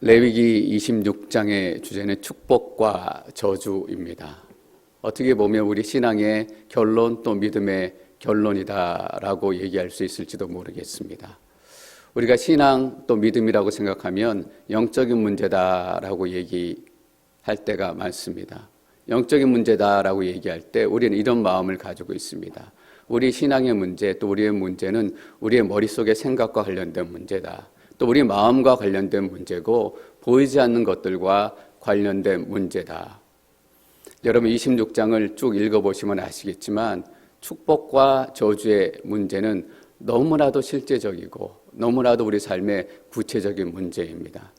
레위기 26장의 주제는 축복과 저주입니다. 어떻게 보면 우리 신앙의 결론 또 믿음의 결론이다라고 얘기할 수 있을지도 모르겠습니다. 우리가 신앙 또 믿음이라고 생각하면 영적인 문제다라고 얘기할 때가 많습니다. 영적인 문제다라고 얘기할 때 우리는 이런 마음을 가지고 있습니다. 우리 신앙의 문제 또 우리의 문제는 우리의 머릿속의 생각과 관련된 문제다. 또 우리 마음과 관련된 문제고 보이지 않는 것들과 관련된 문제다. 여러분 26장을 쭉 읽어보시면 아시겠지만 축복과 저주의 문제는 너무나도 실제적이고 너무나도 우리 삶의 구체적인 문제입니다.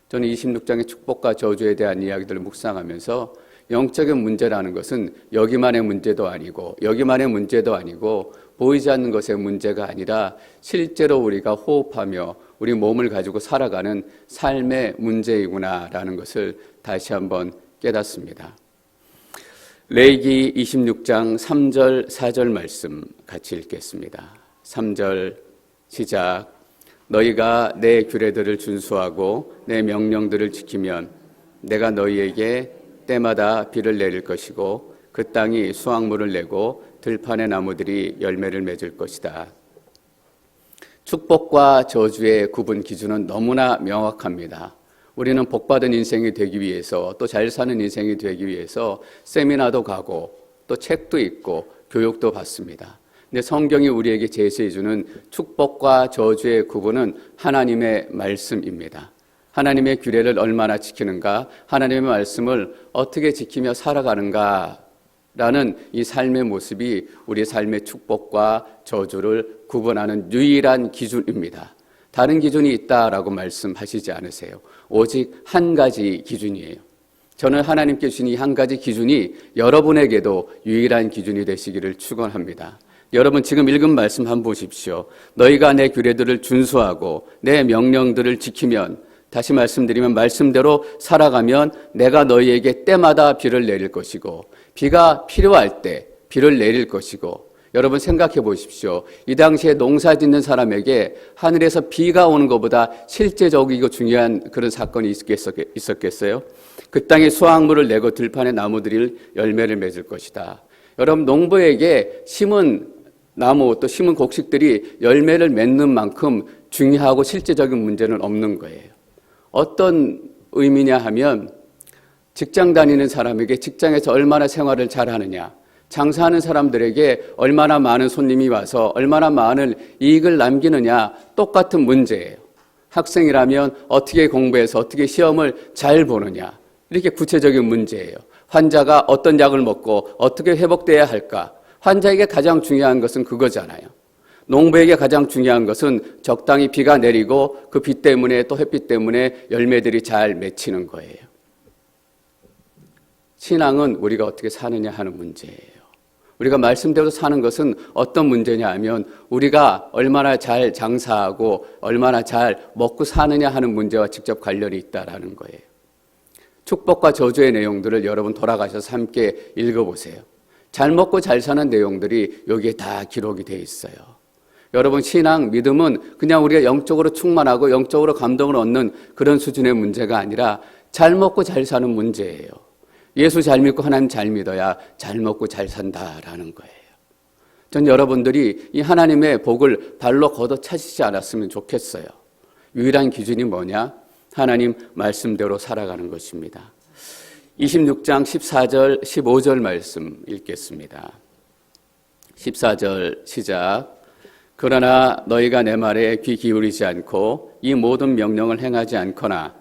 저는 26장의 축복과 저주에 대한 이야기들을 묵상하면서 영적인 문제라는 것은 여기만의 문제도 아니고 여기만의 문제도 아니고 보이지 않는 것의 문제가 아니라 실제로 우리가 호흡하며 우리 몸을 가지고 살아가는 삶의 문제이구나라는 것을 다시 한번 깨닫습니다. 레위기 26장 3절 4절 말씀 같이 읽겠습니다. 3절 시작. 너희가 내 규례들을 준수하고 내 명령들을 지키면 내가 너희에게 때마다 비를 내릴 것이고 그 땅이 수확물을 내고 들판의 나무들이 열매를 맺을 것이다. 축복과 저주의 구분 기준은 너무나 명확합니다. 우리는 복받은 인생이 되기 위해서 또 잘 사는 인생이 되기 위해서 세미나도 가고 또 책도 읽고 교육도 받습니다. 근데 성경이 우리에게 제시해주는 축복과 저주의 구분은 하나님의 말씀입니다. 하나님의 규례를 얼마나 지키는가, 하나님의 말씀을 어떻게 지키며 살아가는가 라는 이 삶의 모습이 우리 삶의 축복과 저주를 구분하는 유일한 기준입니다. 다른 기준이 있다라고 말씀하시지 않으세요. 오직 한 가지 기준이에요. 저는 하나님께 주신 이 한 가지 기준이 여러분에게도 유일한 기준이 되시기를 축원합니다. 여러분 지금 읽은 말씀 한번 보십시오. 너희가 내 규례들을 준수하고 내 명령들을 지키면, 다시 말씀드리면 말씀대로 살아가면 내가 너희에게 때마다 비를 내릴 것이고 비가 필요할 때 비를 내릴 것이고. 여러분 생각해 보십시오. 이 당시에 농사 짓는 사람에게 하늘에서 비가 오는 것보다 실제적이고 중요한 그런 사건이 있었겠어요? 그 땅에 수확물을 내고 들판의 나무들이 열매를 맺을 것이다. 여러분 농부에게 심은 나무 또 심은 곡식들이 열매를 맺는 만큼 중요하고 실제적인 문제는 없는 거예요. 어떤 의미냐 하면 직장 다니는 사람에게 직장에서 얼마나 생활을 잘하느냐, 장사하는 사람들에게 얼마나 많은 손님이 와서 얼마나 많은 이익을 남기느냐 똑같은 문제예요. 학생이라면 어떻게 공부해서 어떻게 시험을 잘 보느냐, 이렇게 구체적인 문제예요. 환자가 어떤 약을 먹고 어떻게 회복돼야 할까, 환자에게 가장 중요한 것은 그거잖아요. 농부에게 가장 중요한 것은 적당히 비가 내리고 그 비 때문에 또 햇빛 때문에 열매들이 잘 맺히는 거예요. 신앙은 우리가 어떻게 사느냐 하는 문제예요. 우리가 말씀대로 사는 것은 어떤 문제냐 하면 우리가 얼마나 잘 장사하고 얼마나 잘 먹고 사느냐 하는 문제와 직접 관련이 있다라는 거예요. 축복과 저주의 내용들을 여러분 돌아가셔서 함께 읽어보세요. 잘 먹고 잘 사는 내용들이 여기에 다 기록이 돼 있어요. 여러분 신앙, 믿음은 그냥 우리가 영적으로 충만하고 영적으로 감동을 얻는 그런 수준의 문제가 아니라 잘 먹고 잘 사는 문제예요. 예수 잘 믿고 하나님 잘 믿어야 잘 먹고 잘 산다라는 거예요. 전 여러분들이 이 하나님의 복을 발로 걷어 차시지 않았으면 좋겠어요. 유일한 기준이 뭐냐? 하나님 말씀대로 살아가는 것입니다. 26장 14절 15절 말씀 읽겠습니다. 14절 시작. 그러나 너희가 내 말에 귀 기울이지 않고 이 모든 명령을 행하지 않거나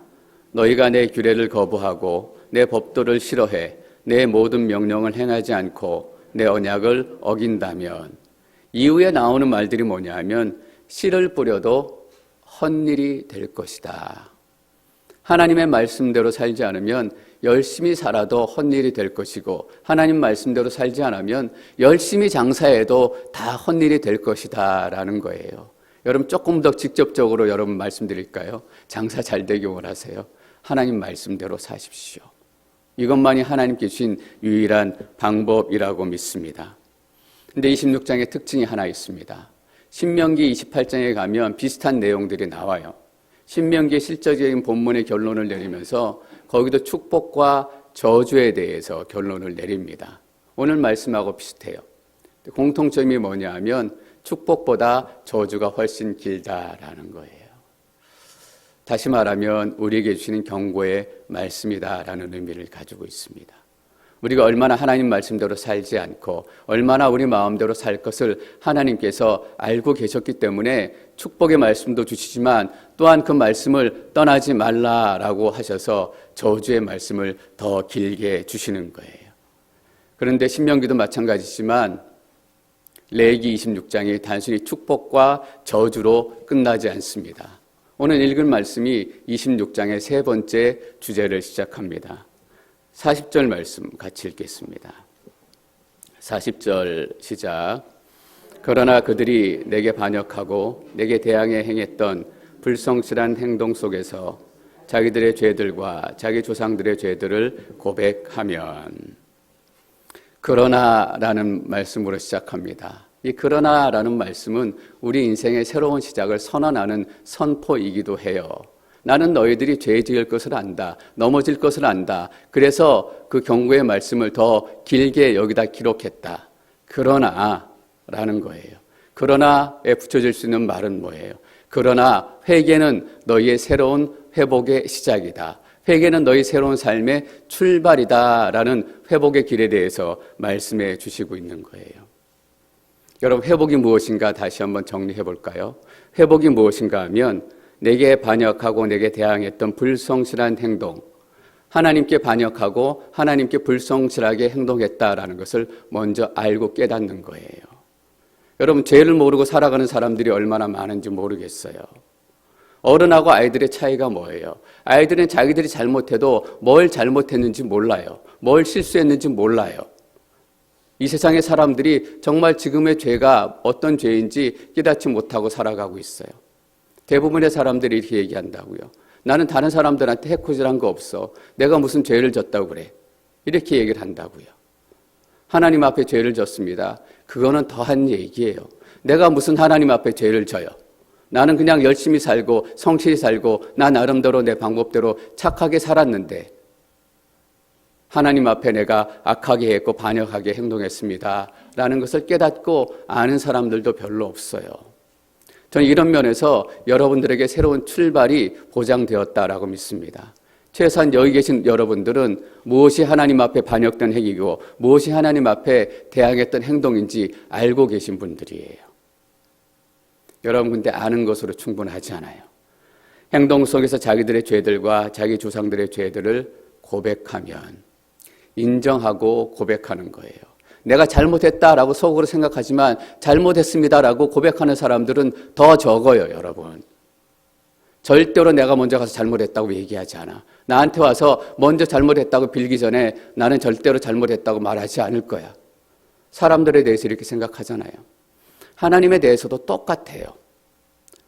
너희가 내 규례를 거부하고 내 법도를 싫어해 내 모든 명령을 행하지 않고 내 언약을 어긴다면, 이후에 나오는 말들이 뭐냐 하면 씨를 뿌려도 헛일이 될 것이다. 하나님의 말씀대로 살지 않으면 열심히 살아도 헛일이 될 것이고 하나님 말씀대로 살지 않으면 열심히 장사해도 다 헛일이 될 것이다 라는 거예요. 여러분 조금 더 직접적으로 여러분 말씀드릴까요? 장사 잘 되기 원하세요? 하나님 말씀대로 사십시오. 이것만이 하나님께 주신 유일한 방법이라고 믿습니다. 근데 26장의 특징이 하나 있습니다. 신명기 28장에 가면 비슷한 내용들이 나와요. 신명기의 실제적인 본문의 결론을 내리면서 거기도 축복과 저주에 대해서 결론을 내립니다. 오늘 말씀하고 비슷해요. 공통점이 뭐냐 하면 축복보다 저주가 훨씬 길다라는 거예요. 다시 말하면 우리에게 주시는 경고의 말씀이다라는 의미를 가지고 있습니다. 우리가 얼마나 하나님 말씀대로 살지 않고 얼마나 우리 마음대로 살 것을 하나님께서 알고 계셨기 때문에 축복의 말씀도 주시지만 또한 그 말씀을 떠나지 말라라고 하셔서 저주의 말씀을 더 길게 주시는 거예요. 그런데 신명기도 마찬가지지만 레위기 26장이 단순히 축복과 저주로 끝나지 않습니다. 오늘 읽은 말씀이 26장의 세 번째 주제를 시작합니다. 40절 말씀 같이 읽겠습니다. 40절 시작. 그러나 그들이 내게 반역하고 내게 대항해 행했던 불성실한 행동 속에서 자기들의 죄들과 자기 조상들의 죄들을 고백하면, 그러나라는 말씀으로 시작합니다. 이 그러나라는 말씀은 우리 인생의 새로운 시작을 선언하는 선포이기도 해요. 나는 너희들이 죄 지을 것을 안다. 넘어질 것을 안다. 그래서 그 경고의 말씀을 더 길게 여기다 기록했다. 그러나라는 거예요. 그러나에 붙여질 수 있는 말은 뭐예요? 그러나 회개는 너희의 새로운 회복의 시작이다. 회개는 너희 새로운 삶의 출발이다라는 회복의 길에 대해서 말씀해 주시고 있는 거예요. 여러분, 회복이 무엇인가 다시 한번 정리해 볼까요? 회복이 무엇인가 하면 내게 반역하고 내게 대항했던 불성실한 행동, 하나님께 반역하고 하나님께 불성실하게 행동했다라는 것을 먼저 알고 깨닫는 거예요. 여러분, 죄를 모르고 살아가는 사람들이 얼마나 많은지 모르겠어요. 어른하고 아이들의 차이가 뭐예요? 아이들은 자기들이 잘못해도 뭘 잘못했는지 몰라요. 뭘 실수했는지 몰라요. 이 세상의 사람들이 정말 지금의 죄가 어떤 죄인지 깨닫지 못하고 살아가고 있어요. 대부분의 사람들이 이렇게 얘기한다고요. 나는 다른 사람들한테 해코지한 거 없어. 내가 무슨 죄를 졌다고 그래. 이렇게 얘기를 한다고요. 하나님 앞에 죄를 졌습니다. 그거는 더한 얘기예요. 내가 무슨 하나님 앞에 죄를 져요. 나는 그냥 열심히 살고 성실히 살고 나 나름대로 내 방법대로 착하게 살았는데 하나님 앞에 내가 악하게 했고 반역하게 행동했습니다 라는 것을 깨닫고 아는 사람들도 별로 없어요. 저는 이런 면에서 여러분들에게 새로운 출발이 보장되었다라고 믿습니다. 최소한 여기 계신 여러분들은 무엇이 하나님 앞에 반역된 행위고 무엇이 하나님 앞에 대항했던 행동인지 알고 계신 분들이에요. 여러분, 근데 아는 것으로 충분하지 않아요. 행동 속에서 자기들의 죄들과 자기 조상들의 죄들을 고백하면, 인정하고 고백하는 거예요. 내가 잘못했다라고 속으로 생각하지만 잘못했습니다라고 고백하는 사람들은 더 적어요, 여러분. 절대로 내가 먼저 가서 잘못했다고 얘기하지 않아. 나한테 와서 먼저 잘못했다고 빌기 전에 나는 절대로 잘못했다고 말하지 않을 거야. 사람들에 대해서 이렇게 생각하잖아요. 하나님에 대해서도 똑같아요.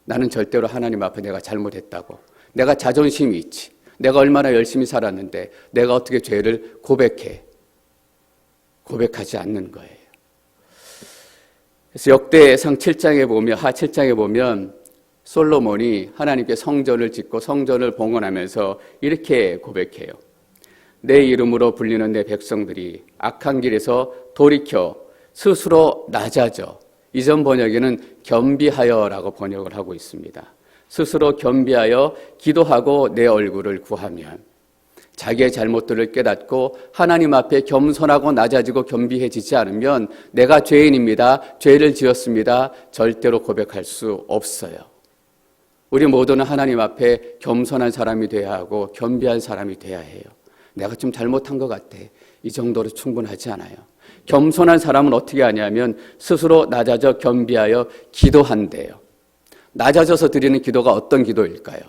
나는 절대로 하나님 앞에 내가 잘못했다고. 내가 자존심이 있지. 내가 얼마나 열심히 살았는데 내가 어떻게 죄를 고백해. 고백하지 않는 거예요. 그래서 역대상 7장에 보면, 하 7장에 보면 솔로몬이 하나님께 성전을 짓고 성전을 봉헌하면서 이렇게 고백해요. 내 이름으로 불리는 내 백성들이 악한 길에서 돌이켜 스스로 낮아져. 이전 번역에는 겸비하여라고 번역을 하고 있습니다. 스스로 겸비하여 기도하고 내 얼굴을 구하면, 자기의 잘못들을 깨닫고 하나님 앞에 겸손하고 낮아지고 겸비해지지 않으면 내가 죄인입니다. 죄를 지었습니다. 절대로 고백할 수 없어요. 우리 모두는 하나님 앞에 겸손한 사람이 돼야 하고 겸비한 사람이 돼야 해요. 내가 좀 잘못한 것 같아. 이 정도로 충분하지 않아요. 겸손한 사람은 어떻게 하냐면 스스로 낮아져 겸비하여 기도한대요. 낮아져서 드리는 기도가 어떤 기도일까요?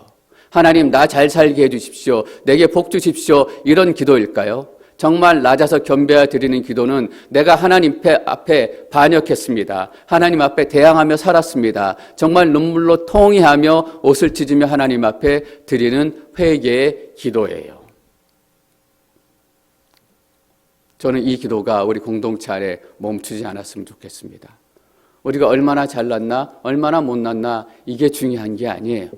하나님, 나 잘 살게 해주십시오. 내게 복 주십시오. 이런 기도일까요? 정말 낮아서 겸비하여 드리는 기도는 내가 하나님 앞에 반역했습니다. 하나님 앞에 대항하며 살았습니다. 정말 눈물로 통회하며 옷을 찢으며 하나님 앞에 드리는 회개의 기도예요. 저는 이 기도가 우리 공동체 안에 멈추지 않았으면 좋겠습니다. 우리가 얼마나 잘났나 얼마나 못났나 이게 중요한 게 아니에요.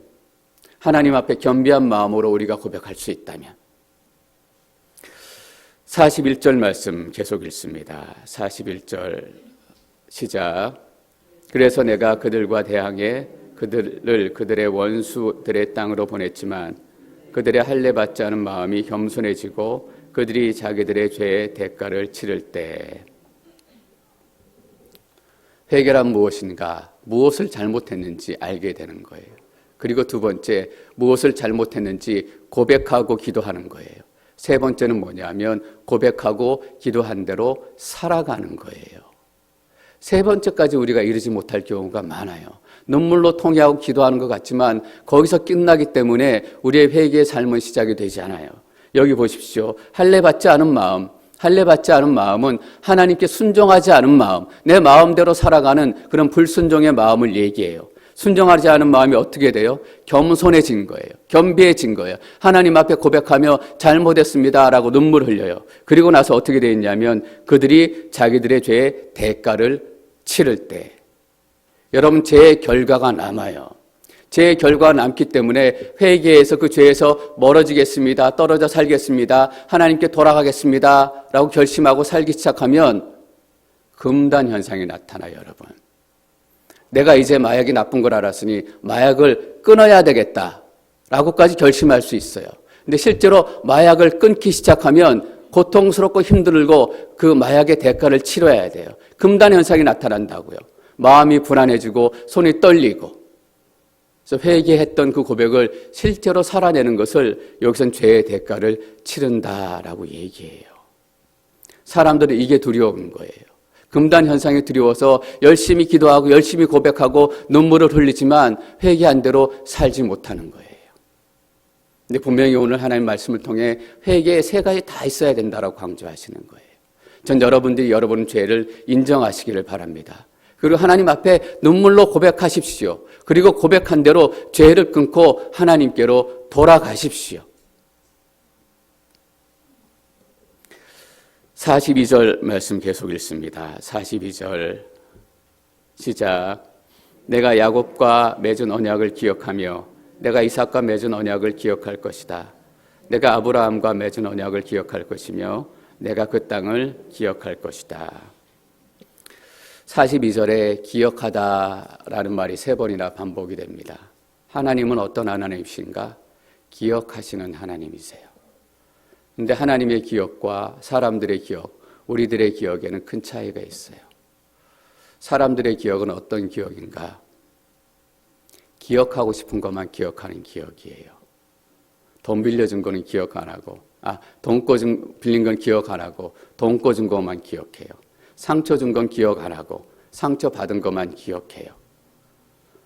하나님 앞에 겸비한 마음으로 우리가 고백할 수 있다면. 41절 말씀 계속 읽습니다. 41절 시작. 그래서 내가 그들과 대항해 그들을 그들의 원수들의 땅으로 보냈지만 그들의 할례 받지 않은 마음이 겸손해지고 그들이 자기들의 죄의 대가를 치를 때. 회개란 무엇인가? 무엇을 잘못했는지 알게 되는 거예요. 그리고 두 번째, 무엇을 잘못했는지 고백하고 기도하는 거예요. 세 번째는 뭐냐면 고백하고 기도한 대로 살아가는 거예요. 세 번째까지 우리가 이르지 못할 경우가 많아요. 눈물로 통회하고 기도하는 것 같지만 거기서 끝나기 때문에 우리의 회개의 삶은 시작이 되지 않아요. 여기 보십시오. 할례 받지 않은 마음. 할례 받지 않은 마음은 하나님께 순종하지 않은 마음, 내 마음대로 살아가는 그런 불순종의 마음을 얘기해요. 순종하지 않은 마음이 어떻게 돼요? 겸손해진 거예요. 겸비해진 거예요. 하나님 앞에 고백하며 잘못했습니다라고 눈물 흘려요. 그리고 나서 어떻게 되어 있냐면 그들이 자기들의 죄의 대가를 치를 때, 여러분, 죄의 결과가 남아요. 죄의 결과가 남기 때문에 회개해서 그 죄에서 멀어지겠습니다. 떨어져 살겠습니다. 하나님께 돌아가겠습니다. 라고 결심하고 살기 시작하면 금단 현상이 나타나요, 여러분. 내가 이제 마약이 나쁜 걸 알았으니 마약을 끊어야 되겠다 라고까지 결심할 수 있어요. 근데 실제로 마약을 끊기 시작하면 고통스럽고 힘들고 그 마약의 대가를 치러야 돼요. 금단 현상이 나타난다고요. 마음이 불안해지고 손이 떨리고. 그래서 회개했던 그 고백을 실제로 살아내는 것을 여기선 죄의 대가를 치른다라고 얘기해요. 사람들은 이게 두려운 거예요. 금단 현상이 두려워서 열심히 기도하고 열심히 고백하고 눈물을 흘리지만 회개한 대로 살지 못하는 거예요. 근데 분명히 오늘 하나님 말씀을 통해 회개의 세 가지 다 있어야 된다라고 강조하시는 거예요. 전 여러분들이 여러분의 죄를 인정하시기를 바랍니다. 그리고 하나님 앞에 눈물로 고백하십시오. 그리고 고백한 대로 죄를 끊고 하나님께로 돌아가십시오. 42절 말씀 계속 읽습니다. 42절 시작. 내가 야곱과 맺은 언약을 기억하며 내가 이삭과 맺은 언약을 기억할 것이다. 내가 아브라함과 맺은 언약을 기억할 것이며 내가 그 땅을 기억할 것이다. 42절에 기억하다라는 말이 세 번이나 반복이 됩니다. 하나님은 어떤 하나님이신가? 기억하시는 하나님이세요. 그런데 하나님의 기억과 사람들의 기억, 우리들의 기억에는 큰 차이가 있어요. 사람들의 기억은 어떤 기억인가? 기억하고 싶은 것만 기억하는 기억이에요. 돈 빌려준 거는 기억 안 하고, 돈 빌린 건 기억 안 하고, 돈 꿔준 것만 기억해요. 상처 준 건 기억 안 하고 상처 받은 것만 기억해요.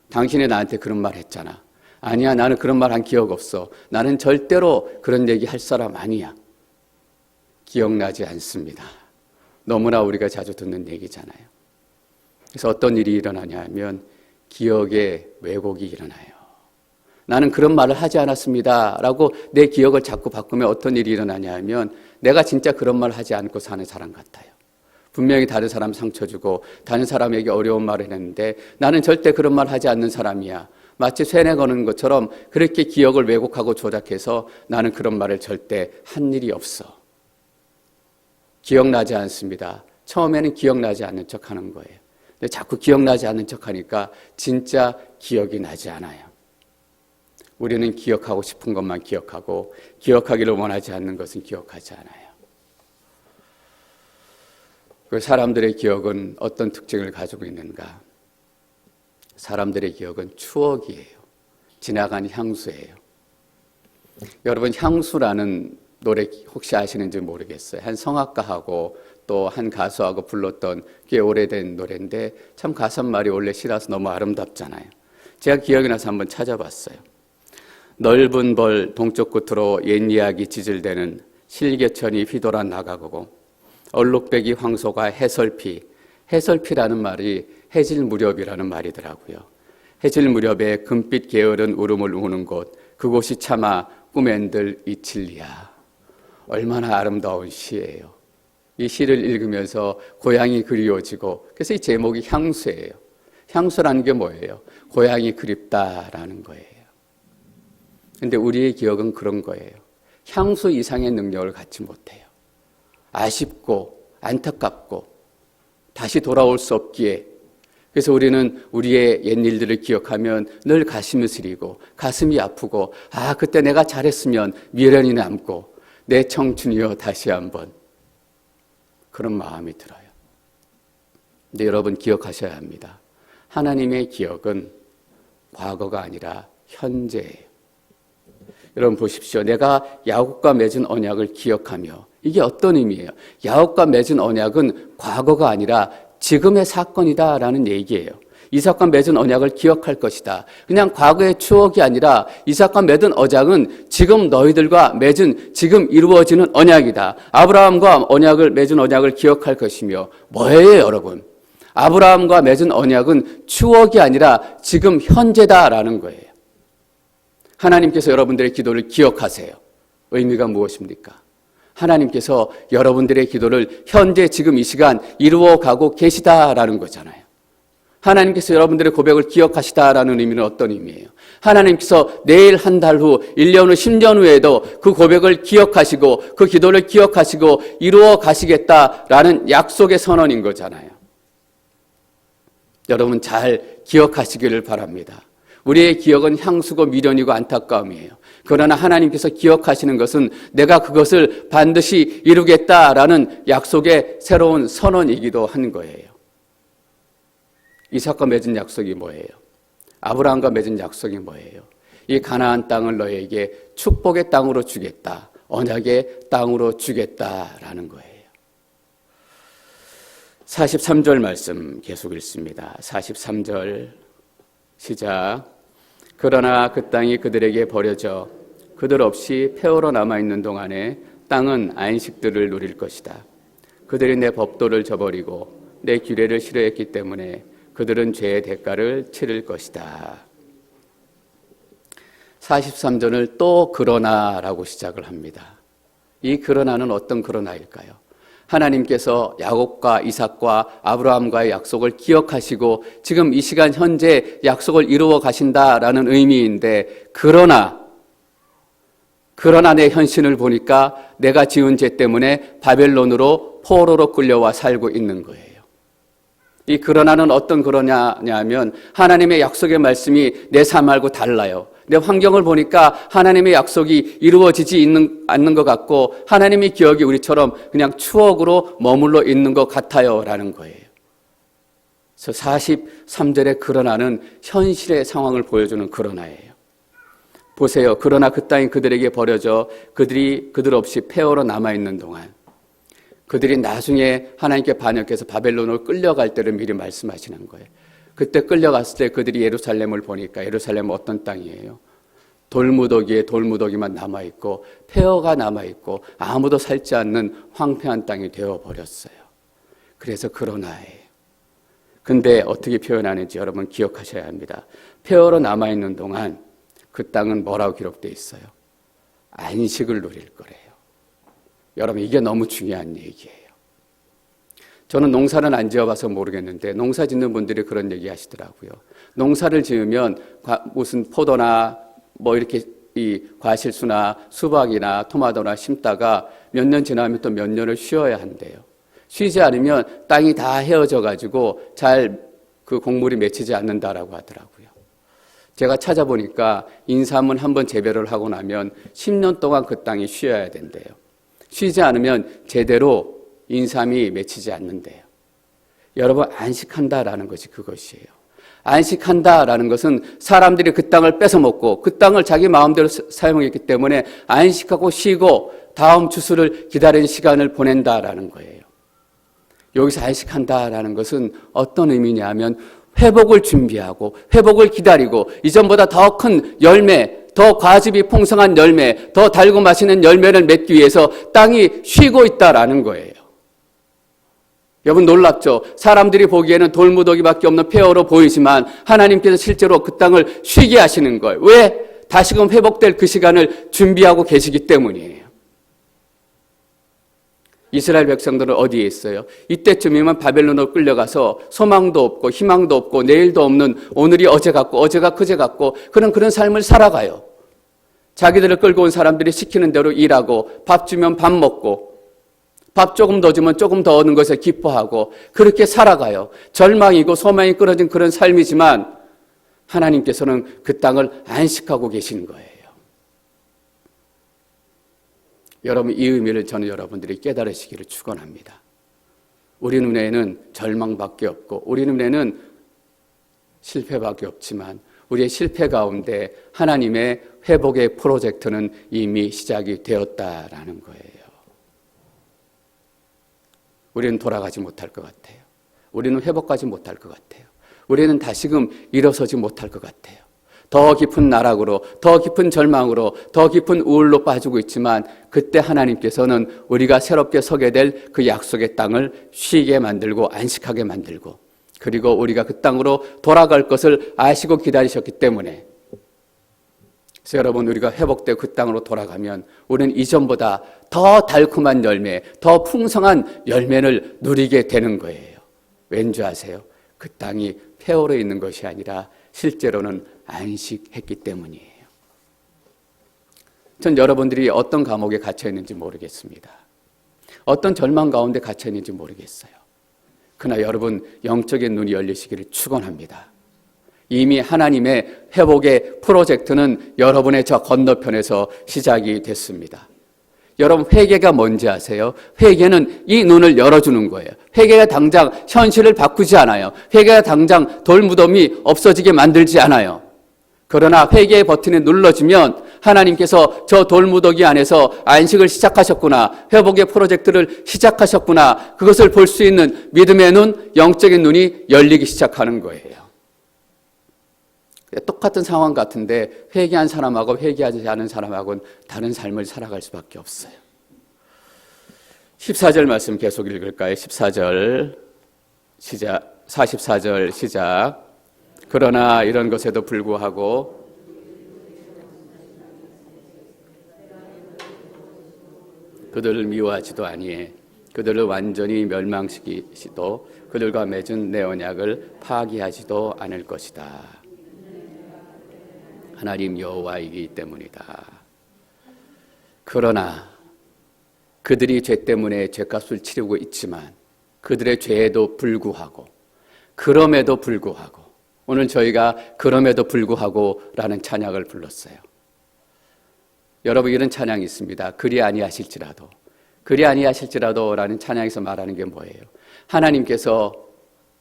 당신이 나한테 그런 말 했잖아. 아니야, 나는 그런 말 한 기억 없어. 나는 절대로 그런 얘기 할 사람 아니야. 기억나지 않습니다. 너무나 우리가 자주 듣는 얘기잖아요. 그래서 어떤 일이 일어나냐 하면 기억의 왜곡이 일어나요. 나는 그런 말을 하지 않았습니다 라고 내 기억을 자꾸 바꾸면 어떤 일이 일어나냐 하면 내가 진짜 그런 말을 하지 않고 사는 사람 같아요. 분명히 다른 사람 상처 주고 다른 사람에게 어려운 말을 했는데 나는 절대 그런 말 하지 않는 사람이야. 마치 쇠뇌 거는 것처럼 그렇게 기억을 왜곡하고 조작해서 나는 그런 말을 절대 한 일이 없어. 기억나지 않습니다. 처음에는 기억나지 않는 척 하는 거예요. 근데 자꾸 기억나지 않는 척 하니까 진짜 기억이 나지 않아요. 우리는 기억하고 싶은 것만 기억하고 기억하기를 원하지 않는 것은 기억하지 않아요. 그 사람들의 기억은 어떤 특징을 가지고 있는가? 사람들의 기억은 추억이에요. 지나간 향수예요. 여러분, 향수라는 노래 혹시 아시는지 모르겠어요. 한 성악가하고 또 한 가수하고 불렀던 꽤 오래된 노래인데 참 가사말이 원래 시라서 너무 아름답잖아요. 제가 기억이 나서 한번 찾아봤어요. 넓은 벌 동쪽 끝으로 옛 이야기 지질대는 실개천이 휘돌아 나가고 얼룩배기 황소가 해설피라는 말이 해질 무렵이라는 말이더라고요. 해질 무렵에 금빛 게으른 울음을 우는 곳, 그곳이 차마 꿈엔들 이칠리야. 얼마나 아름다운 시예요. 이 시를 읽으면서 고향이 그리워지고, 그래서 이 제목이 향수예요. 향수라는 게 뭐예요? 고향이 그립다라는 거예요. 근데 우리의 기억은 그런 거예요. 향수 이상의 능력을 갖지 못해요. 아쉽고 안타깝고 다시 돌아올 수 없기에, 그래서 우리는 우리의 옛일들을 기억하면 늘 가슴이 시리고 가슴이 아프고, 그때 내가 잘했으면 미련이 남고 내 청춘이여 다시 한번, 그런 마음이 들어요. 근데 여러분 기억하셔야 합니다. 하나님의 기억은 과거가 아니라 현재예요. 여러분 보십시오. 내가 야곱과 맺은 언약을 기억하며, 이게 어떤 의미예요? 야곱과 맺은 언약은 과거가 아니라 지금의 사건이다라는 얘기예요. 이삭과 맺은 언약을 기억할 것이다. 그냥 과거의 추억이 아니라 이삭과 맺은 언약은 지금 너희들과 맺은, 지금 이루어지는 언약이다. 아브라함과 맺은 언약을 기억할 것이며, 뭐예요 여러분? 아브라함과 맺은 언약은 추억이 아니라 지금 현재다라는 거예요. 하나님께서 여러분들의 기도를 기억하세요. 의미가 무엇입니까? 하나님께서 여러분들의 기도를 현재 지금 이 시간 이루어가고 계시다라는 거잖아요. 하나님께서 여러분들의 고백을 기억하시다라는 의미는 어떤 의미예요? 하나님께서 내일, 한 달 후, 1년 후, 10년 후에도 그 고백을 기억하시고 그 기도를 기억하시고 이루어 가시겠다라는 약속의 선언인 거잖아요. 여러분 잘 기억하시기를 바랍니다. 우리의 기억은 향수고 미련이고 안타까움이에요. 그러나 하나님께서 기억하시는 것은 내가 그것을 반드시 이루겠다라는 약속의 새로운 선언이기도 한 거예요. 이삭과 맺은 약속이 뭐예요? 아브라함과 맺은 약속이 뭐예요? 이 가나안 땅을 너에게 축복의 땅으로 주겠다, 언약의 땅으로 주겠다라는 거예요. 43절 말씀 계속 읽습니다. 43절 시작. 그러나 그 땅이 그들에게 버려져 그들 없이 폐허로 남아있는 동안에 땅은 안식들을 누릴 것이다. 그들이 내 법도를 저버리고 내 규례를 싫어했기 때문에 그들은 죄의 대가를 치를 것이다. 43절을 또 그러나라고 시작을 합니다. 이 그러나는 어떤 그러나일까요? 하나님께서 야곱과 이삭과 아브라함과의 약속을 기억하시고 지금 이 시간 현재 약속을 이루어 가신다라는 의미인데, 그러나 내 현신을 보니까 내가 지은 죄 때문에 바벨론으로 포로로 끌려와 살고 있는 거예요. 이 그러나는 어떤 그러냐면 하나님의 약속의 말씀이 내 삶하고 달라요. 내 환경을 보니까 하나님의 약속이 이루어지지 않는 것 같고 하나님의 기억이 우리처럼 그냥 추억으로 머물러 있는 것 같아요 라는 거예요. 그래서 43절의 그러나는 현실의 상황을 보여주는 그러나예요. 보세요. 그러나 그 땅이 그들에게 버려져 그들 없이 폐허로 남아있는 동안, 그들이 나중에 하나님께 반역해서 바벨론으로 끌려갈 때를 미리 말씀하시는 거예요. 그때 끌려갔을 때 그들이 예루살렘을 보니까 예루살렘은 어떤 땅이에요? 돌무더기에 돌무더기만 남아있고 폐허가 남아있고 아무도 살지 않는 황폐한 땅이 되어버렸어요. 그래서 그러나예요. 근데 어떻게 표현하는지 여러분 기억하셔야 합니다. 폐허로 남아있는 동안 그 땅은 뭐라고 기록되어 있어요? 안식을 누릴 거래요. 여러분 이게 너무 중요한 얘기예요. 저는 농사는 안 지어봐서 모르겠는데 농사 짓는 분들이 그런 얘기 하시더라고요. 농사를 지으면 무슨 포도나 뭐 이렇게 이 과실수나 수박이나 토마토나 심다가 몇 년 지나면 또 몇 년을 쉬어야 한대요. 쉬지 않으면 땅이 다 헤어져 가지고 잘 그 곡물이 맺히지 않는다라고 하더라고요. 제가 찾아보니까 인삼은 한번 재배를 하고 나면 10년 동안 그 땅이 쉬어야 된대요. 쉬지 않으면 제대로 인삼이 맺히지 않는데요. 여러분 안식한다라는 것이 그것이에요. 안식한다라는 것은 사람들이 그 땅을 뺏어먹고 그 땅을 자기 마음대로 사용했기 때문에 안식하고 쉬고 다음 추수를 기다리는 시간을 보낸다라는 거예요. 여기서 안식한다라는 것은 어떤 의미냐면 회복을 준비하고 회복을 기다리고 이전보다 더 큰 열매, 더 과즙이 풍성한 열매, 더 달고 맛있는 열매를 맺기 위해서 땅이 쉬고 있다라는 거예요. 여러분 놀랍죠? 사람들이 보기에는 돌무더기밖에 없는 폐허로 보이지만 하나님께서 실제로 그 땅을 쉬게 하시는 거예요. 왜? 다시금 회복될 그 시간을 준비하고 계시기 때문이에요. 이스라엘 백성들은 어디에 있어요? 이때쯤이면 바벨론으로 끌려가서 소망도 없고 희망도 없고 내일도 없는 오늘이 어제 같고 어제가 그제 같고 그런 삶을 살아가요. 자기들을 끌고 온 사람들이 시키는 대로 일하고 밥 주면 밥 먹고 밥 조금 더 주면 조금 더 얻는 것에 기뻐하고 그렇게 살아가요. 절망이고 소망이 끊어진 그런 삶이지만 하나님께서는 그 땅을 안식하고 계시는 거예요. 여러분, 이 의미를 저는 여러분들이 깨달으시기를 축원합니다. 우리 눈에는 절망밖에 없고 우리 눈에는 실패밖에 없지만 우리의 실패 가운데 하나님의 회복의 프로젝트는 이미 시작이 되었다라는 거예요. 우리는 돌아가지 못할 것 같아요. 우리는 회복하지 못할 것 같아요. 우리는 다시금 일어서지 못할 것 같아요. 더 깊은 나락으로, 더 깊은 절망으로, 더 깊은 우울로 빠지고 있지만 그때 하나님께서는 우리가 새롭게 서게 될 그 약속의 땅을 쉬게 만들고 안식하게 만들고 그리고 우리가 그 땅으로 돌아갈 것을 아시고 기다리셨기 때문에 그래서 여러분, 우리가 회복되고 그 땅으로 돌아가면 우리는 이전보다 더 달콤한 열매, 더 풍성한 열매를 누리게 되는 거예요. 왠지 아세요? 그 땅이 폐허로 있는 것이 아니라 실제로는 안식했기 때문이에요. 전 여러분들이 어떤 감옥에 갇혀 있는지 모르겠습니다. 어떤 절망 가운데 갇혀 있는지 모르겠어요. 그러나 여러분, 영적인 눈이 열리시기를 축원합니다. 이미 하나님의 회복의 프로젝트는 여러분의 저 건너편에서 시작이 됐습니다. 여러분, 회개가 뭔지 아세요? 회개는 이 눈을 열어주는 거예요. 회개가 당장 현실을 바꾸지 않아요. 회개가 당장 돌무덤이 없어지게 만들지 않아요. 그러나 회개의 버튼이 눌러지면 하나님께서 저 돌무더기 안에서 안식을 시작하셨구나, 회복의 프로젝트를 시작하셨구나, 그것을 볼 수 있는 믿음의 눈, 영적인 눈이 열리기 시작하는 거예요. 똑같은 상황 같은데 회개한 사람하고 회개하지 않은 사람하고는 다른 삶을 살아갈 수밖에 없어요. 14절 말씀 계속 읽을까요? 14절 시작, 44절 시작. 그러나 이런 것에도 불구하고 그들을 미워하지도 아니해 그들을 완전히 멸망시키시도 그들과 맺은 내 언약을 파기하지도 않을 것이다. 하나님 여호와이기 때문이다. 그러나 그들이 죄 때문에 죄값을 치르고 있지만 그들의 죄에도 불구하고 그럼에도 불구하고 오늘 저희가 그럼에도 불구하고 라는 찬양을 불렀어요. 여러분, 이런 찬양이 있습니다. 그리 아니하실지라도, 그리 아니하실지라도 라는 찬양에서 말하는 게 뭐예요? 하나님께서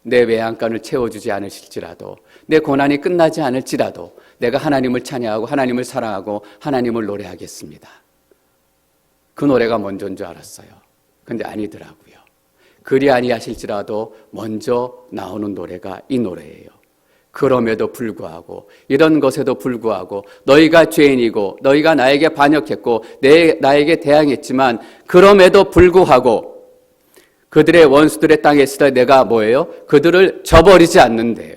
내 외양간을 채워주지 않으실지라도, 내 고난이 끝나지 않을지라도 내가 하나님을 찬양하고 하나님을 사랑하고 하나님을 노래하겠습니다. 그 노래가 먼저인 줄 알았어요. 근데 아니더라고요. 그리 아니하실지라도 먼저 나오는 노래가 이 노래예요. 그럼에도 불구하고, 이런 것에도 불구하고 너희가 죄인이고 너희가 나에게 반역했고 나에게 대항했지만 그럼에도 불구하고 그들의 원수들의 땅에 있을 때 내가 뭐예요? 그들을 저버리지 않는데요.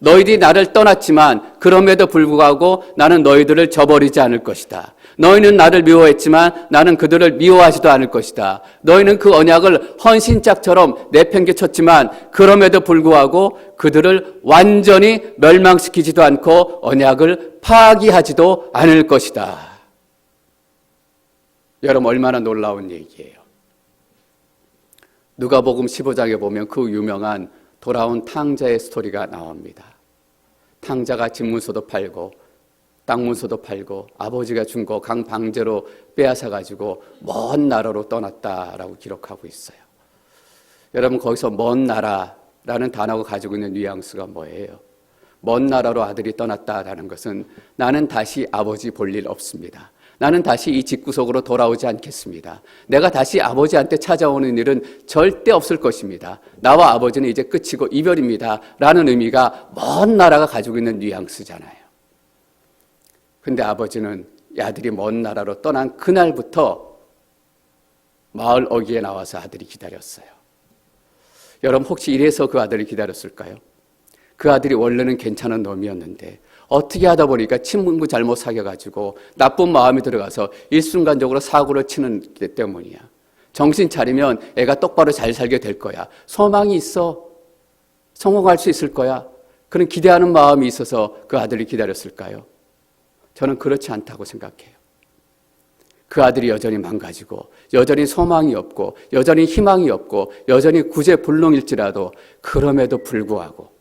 너희들이 나를 떠났지만 그럼에도 불구하고 나는 너희들을 저버리지 않을 것이다. 너희는 나를 미워했지만 나는 그들을 미워하지도 않을 것이다. 너희는 그 언약을 헌신짝처럼 내팽개쳤지만 그럼에도 불구하고 그들을 완전히 멸망시키지도 않고 언약을 파기하지도 않을 것이다. 여러분, 얼마나 놀라운 얘기예요. 누가복음 15장에 보면 그 유명한 돌아온 탕자의 스토리가 나옵니다. 탕자가 집 문서도 팔고 땅 문서도 팔고 아버지가 준 거 강 방제로 빼앗아가지고 먼 나라로 떠났다라고 기록하고 있어요. 여러분, 거기서 먼 나라라는 단어가 가지고 있는 뉘앙스가 뭐예요? 먼 나라로 아들이 떠났다라는 것은 나는 다시 아버지 볼 일 없습니다. 나는 다시 이 집구석으로 돌아오지 않겠습니다. 내가 다시 아버지한테 찾아오는 일은 절대 없을 것입니다. 나와 아버지는 이제 끝이고 이별입니다. 라는 의미가 먼 나라가 가지고 있는 뉘앙스잖아요. 근데 아버지는 이 아들이 먼 나라로 떠난 그날부터 마을 어귀에 나와서 아들이 기다렸어요. 여러분, 혹시 이래서 그 아들을 기다렸을까요? 그 아들이 원래는 괜찮은 놈이었는데 어떻게 하다 보니까 친구 잘못 사귀어가지고 나쁜 마음이 들어가서 일순간적으로 사고를 치는 게 때문이야. 정신 차리면 애가 똑바로 잘 살게 될 거야. 소망이 있어. 성공할 수 있을 거야. 그런 기대하는 마음이 있어서 그 아들이 기다렸을까요? 저는 그렇지 않다고 생각해요. 그 아들이 여전히 망가지고 여전히 소망이 없고 여전히 희망이 없고 여전히 구제불능일지라도 그럼에도 불구하고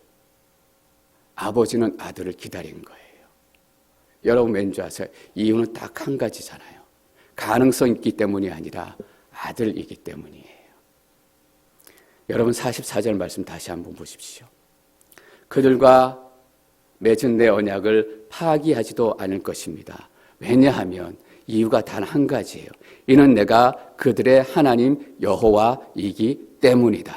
아버지는 아들을 기다린 거예요. 여러분 왠지 아세요? 이유는 딱 한 가지잖아요. 가능성 있기 때문이 아니라 아들이기 때문이에요. 여러분 44절 말씀 다시 한번 보십시오. 그들과 맺은 내 언약을 파기하지도 않을 것입니다. 왜냐하면 이유가 단 한 가지예요. 이는 내가 그들의 하나님 여호와이기 때문이다.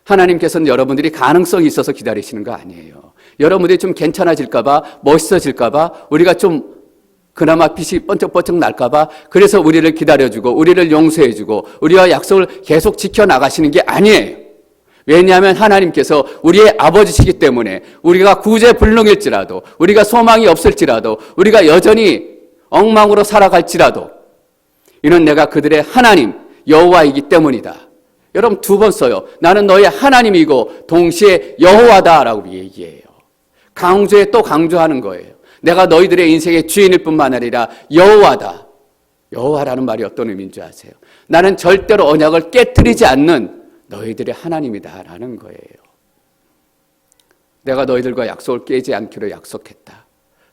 하나님께서는 여러분들이 가능성이 있어서 기다리시는 거 아니에요. 여러분들이 좀 괜찮아질까 봐, 멋있어질까 봐, 우리가 좀 그나마 빛이 번쩍번쩍 날까 봐 그래서 우리를 기다려주고 우리를 용서해주고 우리와 약속을 계속 지켜나가시는 게 아니에요. 왜냐하면 하나님께서 우리의 아버지시기 때문에 우리가 구제불능일지라도 우리가 소망이 없을지라도 우리가 여전히 엉망으로 살아갈지라도 이는 내가 그들의 하나님 여호와이기 때문이다. 여러분 2번 써요. 나는 너의 하나님이고 동시에 여호와다라고 얘기해요. 강조에 또 강조하는 거예요. 내가 너희들의 인생의 주인일 뿐만 아니라 여호와다. 여호와라는 말이 어떤 의미인 줄 아세요? 나는 절대로 언약을 깨트리지 않는 너희들의 하나님이다라는 거예요. 내가 너희들과 약속을 깨지 않기로 약속했다.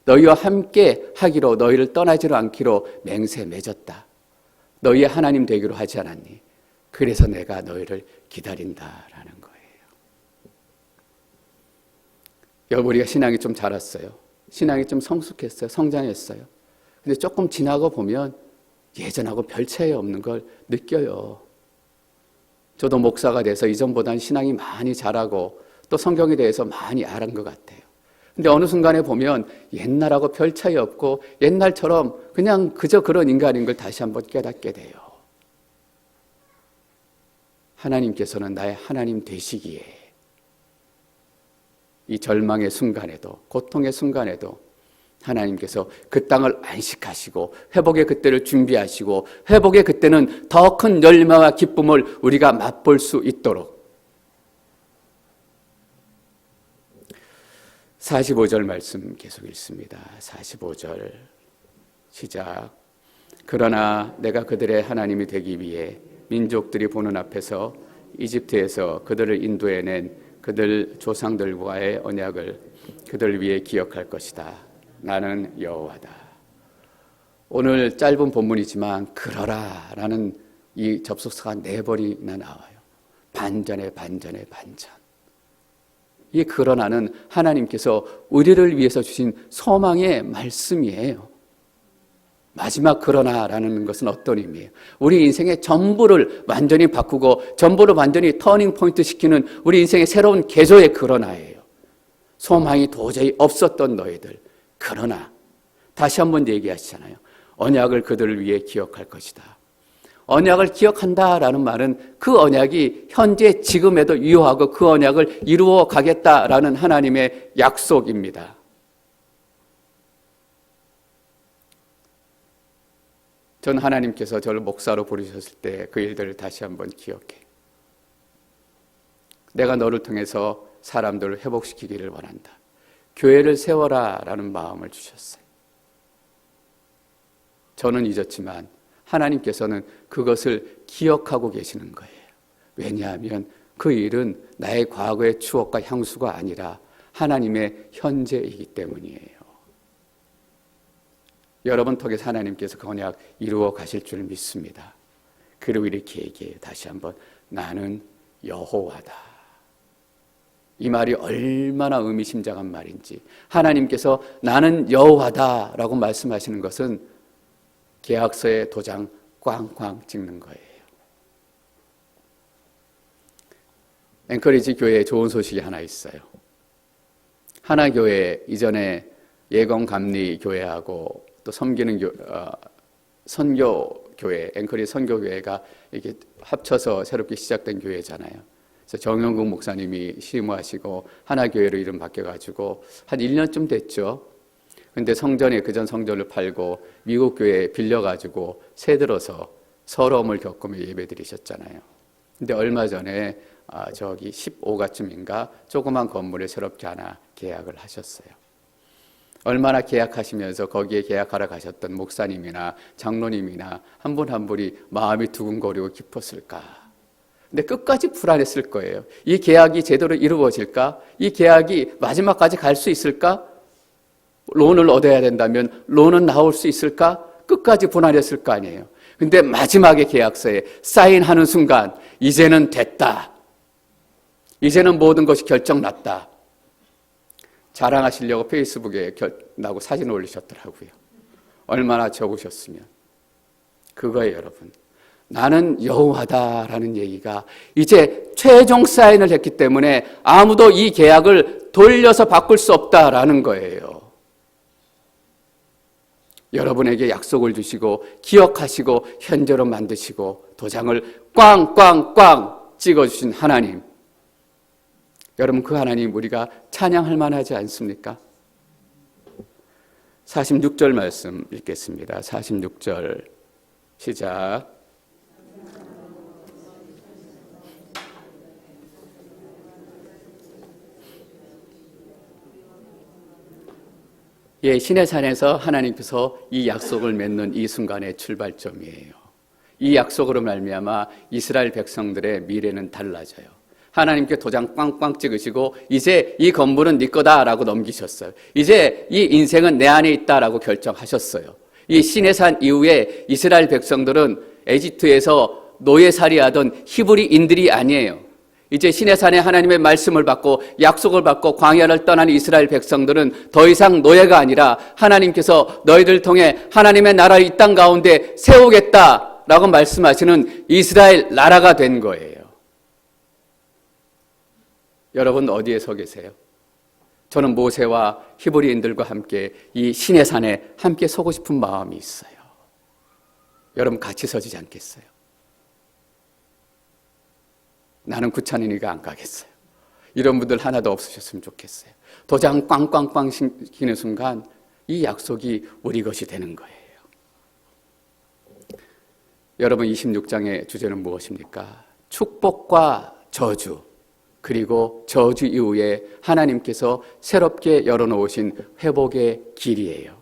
너희와 함께 하기로 너희를 떠나지로 않기로 맹세 맺었다. 너희의 하나님 되기로 하지 않았니? 그래서 내가 너희를 기다린다라는 거예요. 여러분 우리가 신앙이 좀 자랐어요. 신앙이 좀 성숙했어요. 성장했어요. 근데 조금 지나고 보면 예전하고 별 차이 없는 걸 느껴요. 저도 목사가 돼서 이전보다는 신앙이 많이 자라고 또 성경에 대해서 많이 알은 것 같아요. 근데 어느 순간에 보면 옛날하고 별 차이 없고 옛날처럼 그냥 그저 그런 인간인 걸 다시 한번 깨닫게 돼요. 하나님께서는 나의 하나님 되시기에 이 절망의 순간에도 고통의 순간에도 하나님께서 그 땅을 안식하시고 회복의 그때를 준비하시고 회복의 그때는 더 큰 열매와 기쁨을 우리가 맛볼 수 있도록 45절 말씀 계속 읽습니다. 45절 시작. 그러나 내가 그들의 하나님이 되기 위해 민족들이 보는 앞에서 이집트에서 그들을 인도해낸 그들 조상들과의 언약을 그들 위해 기억할 것이다. 나는 여호와다. 오늘 짧은 본문이지만 그러라라는 이 접속사가 4번이나 나와요. 반전에 반전에 반전. 이 그러나는 하나님께서 우리를 위해서 주신 소망의 말씀이에요. 마지막 그러나라는 것은 어떤 의미예요? 우리 인생의 전부를 완전히 바꾸고 전부를 완전히 터닝 포인트 시키는 우리 인생의 새로운 개조의 그러나예요. 소망이 도저히 없었던 너희들. 그러나 다시 한번 얘기하시잖아요. 언약을 그들을 위해 기억할 것이다. 언약을 기억한다라는 말은 그 언약이 현재 지금에도 유효하고 그 언약을 이루어 가겠다라는 하나님의 약속입니다. 전 하나님께서 저를 목사로 부르셨을 때 그 일들을 다시 한번 기억해. 내가 너를 통해서 사람들을 회복시키기를 원한다. 교회를 세워라라는 마음을 주셨어요. 저는 잊었지만 하나님께서는 그것을 기억하고 계시는 거예요. 왜냐하면 그 일은 나의 과거의 추억과 향수가 아니라 하나님의 현재이기 때문이에요. 여러분 통해서 하나님께서 그 언약 이루어 가실 줄 믿습니다. 그리고 이렇게 얘기해요. 다시 한번 나는 여호와다. 이 말이 얼마나 의미심장한 말인지 하나님께서 나는 여호와다라고 말씀하시는 것은 계약서에 도장 꽝꽝 찍는 거예요. 앵커리지 교회에 좋은 소식이 하나 있어요. 하나교회 이전에 예건감리교회하고 또 섬기는 선교교회, 앵커리지 선교교회가 이렇게 합쳐서 새롭게 시작된 교회잖아요. 그래서 정영국 목사님이 시무하시고 하나교회로 이름 바뀌어가지고 한 1년쯤 됐죠. 근데 성전에 그전 성전을 팔고 미국 교회에 빌려가지고 새들어서 서러움을 겪으며 예배드리셨잖아요. 근데 얼마 전에 저기 15가쯤인가 조그만 건물을 새롭게 하나 계약을 하셨어요. 얼마나 계약하시면서 거기에 계약하러 가셨던 목사님이나 장로님이나 한 분 한 분이 마음이 두근거리고 깊었을까? 근데 끝까지 불안했을 거예요. 이 계약이 제대로 이루어질까? 이 계약이 마지막까지 갈 수 있을까? 론을 얻어야 된다면 론은 나올 수 있을까? 끝까지 불안했을 거 아니에요. 근데 마지막에 계약서에 사인하는 순간 이제는 됐다. 이제는 모든 것이 결정났다. 자랑하시려고 페이스북에 나고 사진 올리셨더라고요. 얼마나 적으셨으면. 그거예요, 여러분. 나는 여호와다라는 얘기가 이제 최종 사인을 했기 때문에 아무도 이 계약을 돌려서 바꿀 수 없다라는 거예요. 여러분에게 약속을 주시고 기억하시고 현재로 만드시고 도장을 꽝꽝꽝 찍어주신 하나님. 여러분, 그 하나님 우리가 찬양할 만하지 않습니까? 46절 말씀 읽겠습니다. 46절 시작. 예, 시내산에서 하나님께서 이 약속을 맺는 이 순간의 출발점이에요. 이 약속으로 말미암아 이스라엘 백성들의 미래는 달라져요. 하나님께 도장 꽝꽝 찍으시고 이제 이 건물은 네 거다라고 넘기셨어요. 이제 이 인생은 내 안에 있다라고 결정하셨어요. 이 시내산 이후에 이스라엘 백성들은 에집트에서 노예살이하던 히브리인들이 아니에요. 이제 시내산에 하나님의 말씀을 받고 약속을 받고 광야를 떠난 이스라엘 백성들은 더 이상 노예가 아니라 하나님께서 너희들 통해 하나님의 나라를 이 땅 가운데 세우겠다라고 말씀하시는 이스라엘 나라가 된 거예요. 여러분 어디에 서 계세요? 저는 모세와 히브리인들과 함께 이 시내산에 함께 서고 싶은 마음이 있어요. 여러분 같이 서지 않겠어요? 나는 구찬이니까 안 가겠어요. 이런 분들 하나도 없으셨으면 좋겠어요. 도장 꽝꽝꽝 시키는 순간 이 약속이 우리 것이 되는 거예요. 여러분 26장의 주제는 무엇입니까? 축복과 저주, 그리고 저주 이후에 하나님께서 새롭게 열어놓으신 회복의 길이에요.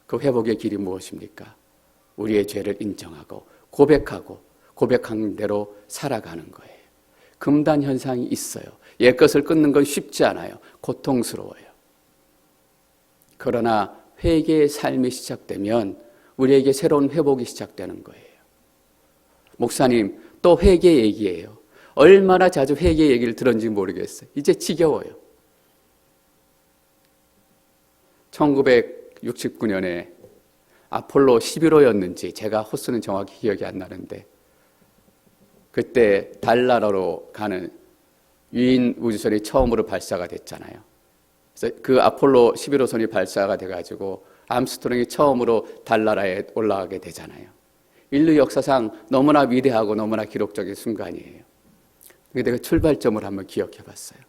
그 회복의 길이 무엇입니까? 우리의 죄를 인정하고 고백하고 고백한 대로 살아가는 거예요. 금단 현상이 있어요. 옛것을 끊는 건 쉽지 않아요. 고통스러워요. 그러나 회개의 삶이 시작되면 우리에게 새로운 회복이 시작되는 거예요. 목사님, 또 회개 얘기예요. 얼마나 자주 회개 얘기를 들었는지 모르겠어요. 이제 지겨워요. 1969년에 아폴로 11호였는지 제가 호수는 정확히 기억이 안 나는데 그때 달나라로 가는 유인 우주선이 처음으로 발사가 됐잖아요. 그래서 그 아폴로 11호선이 발사가 돼가지고 암스트롱이 처음으로 달나라에 올라가게 되잖아요. 인류 역사상 너무나 위대하고 너무나 기록적인 순간이에요. 근데 그 출발점을 한번 기억해 봤어요.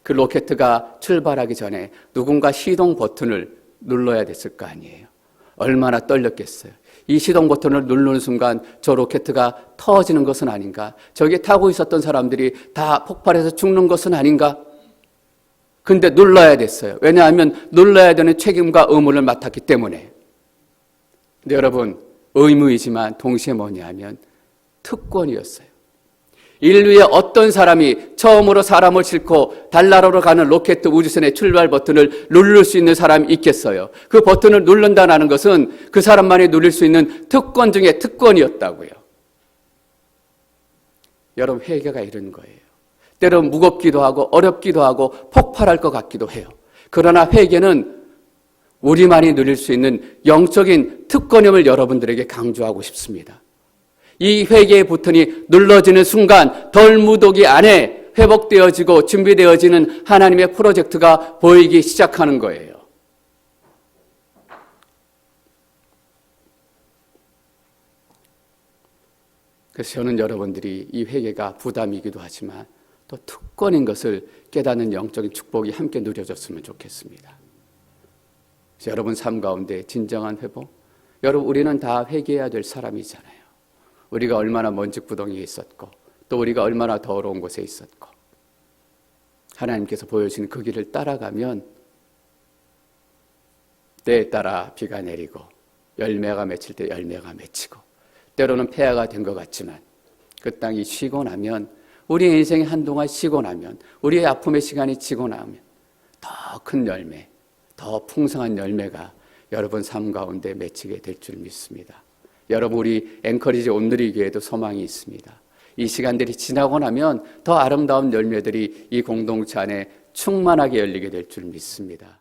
그 로켓가 출발하기 전에 누군가 시동 버튼을 눌러야 됐을 거 아니에요. 얼마나 떨렸겠어요. 이 시동 버튼을 누르는 순간 저 로켓가 터지는 것은 아닌가? 저기에 타고 있었던 사람들이 다 폭발해서 죽는 것은 아닌가? 근데 눌러야 됐어요. 왜냐하면 눌러야 되는 책임과 의무를 맡았기 때문에. 근데 여러분, 의무이지만 동시에 뭐냐면 특권이었어요. 인류의 어떤 사람이 처음으로 사람을 싣고 달나라로 가는 로켓 우주선의 출발 버튼을 누를 수 있는 사람이 있겠어요? 그 버튼을 누른다는 것은 그 사람만이 누릴 수 있는 특권 중에 특권이었다고요. 여러분, 회개가 이런 거예요. 때론 무겁기도 하고 어렵기도 하고 폭발할 것 같기도 해요. 그러나 회개는 우리만이 누릴 수 있는 영적인 특권임을 여러분들에게 강조하고 싶습니다. 이 회개의 버튼이 눌러지는 순간 덜무더기 안에 회복되어지고 준비되어지는 하나님의 프로젝트가 보이기 시작하는 거예요. 그래서 저는 여러분들이 이 회개가 부담이기도 하지만 또 특권인 것을 깨닫는 영적인 축복이 함께 누려졌으면 좋겠습니다. 그래서 여러분 삶 가운데 진정한 회복, 여러분 우리는 다 회개해야 될 사람이잖아요. 우리가 얼마나 먼지구덩이에 있었고 또 우리가 얼마나 더러운 곳에 있었고 하나님께서 보여주신 그 길을 따라가면 때에 따라 비가 내리고 열매가 맺힐 때 열매가 맺히고 때로는 폐하가 된 것 같지만 그 땅이 쉬고 나면 우리의 인생이 한동안 쉬고 나면 우리의 아픔의 시간이 지고 나면 더 큰 열매, 더 풍성한 열매가 여러분 삶 가운데 맺히게 될 줄 믿습니다. 여러분 우리 앵커리지 온누리 교회도 소망이 있습니다. 이 시간들이 지나고 나면 더 아름다운 열매들이 이 공동체 안에 충만하게 열리게 될 줄 믿습니다.